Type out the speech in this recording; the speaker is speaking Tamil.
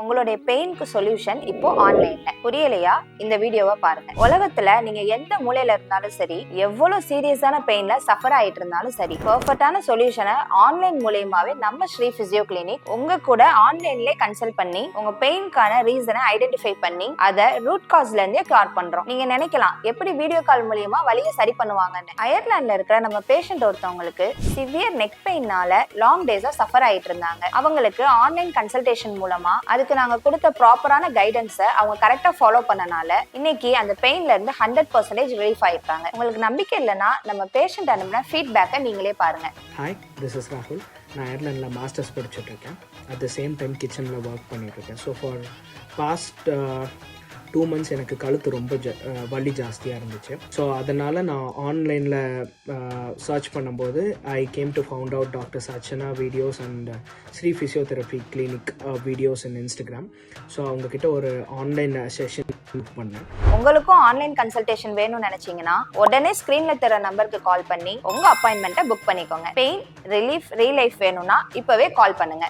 உங்களுடைய பெயினுக்கு சொல்யூஷன் இப்போ ஆன்லைன்ல. புரியலையா? இந்த வீடியோவை பாருங்க. உலகத்துல நீங்க எந்த மூலையில இருந்தாலும் சரி, எவ்வளவு சீரியஸான பெயின்ல சஃபர் ஆயிட்டு இருந்தாலும் சரி, பெர்ஃபெக்ட்டான சொல்யூஷனை ஆன்லைன் மூலமாவே நம்ம ஸ்ரீ பிசியோ கிளினிக் உங்க கூட ஆன்லைன்லயே கன்சல்ட் பண்ணி உங்க பெயின்கான ரீசனை ஐடென்டிஃபை பண்ணி அதை ரூட் காஸ்ல இருந்தே கியூர் பண்றோம். நீங்க நினைக்கலாம் எப்படி வீடியோ கால் மூலியமா வலியை சரி பண்ணுவாங்கன்னு. அயர்லாந்துல இருக்கிற நம்ம பேஷண்ட் ஒருத்தவங்களுக்கு சிவியர் நெக் பெயின்னால லாங் டேஸா சஃபர் ஆயிட்டு இருந்தாங்க. அவங்களுக்கு ஆன்லைன் கன்சல்டேஷன் மூலமா அதுக்கு நாங்க கொடுத்த ப்ராப்பரான கைடன்ஸை அவங்க கரெக்டா ஃபாலோ பண்ணனால இன்னைக்கு அந்த பெயின்ல இருந்து 100% ரிலீஃப் ஆயிருக்காங்க. உங்களுக்கு நம்பிக்கை இல்லைன்னா நம்ம பேஷண்ட் அனுப்பின ஃபீட்பேக்கை நீங்களே பாருங்க. ஹாய், திஸ் இஸ் ராகுல். நான் அயர்லாண்டில் மாஸ்டர்ஸ் படிச்சுட்டு இருக்கேன். அட் த சேம் டைம் கிச்சனில் ஒர்க் பண்ணிட்டு இருக்கேன். ஸோ ஃபார் பாஸ்ட் 2 months எனக்கு கழுத்து ரொம்ப வலி ஜாஸ்தியாக இருந்துச்சு. ஸோ அதனால் நான் ஆன்லைனில் சர்ச் பண்ணும்போது I came to found out doctor Sachana videos and Shri physiotherapy clinic videos in Instagram. So அவங்கக்கிட்ட ஒரு ஆன்லைன் செஷன் புக் பண்ணேன். உங்களுக்கும் ஆன்லைன் கன்சல்டேஷன் வேணும்னு நினைச்சீங்கன்னா உடனே ஸ்கிரீன்ல தர நம்பருக்கு கால் பண்ணி உங்க அப்பாயின்மெண்ட்டை புக் பண்ணிக்கோங்க. பெயின் ரிலீஃப் ரியல் லைஃப் வேணும்னா இப்பவே கால் பண்ணுங்க.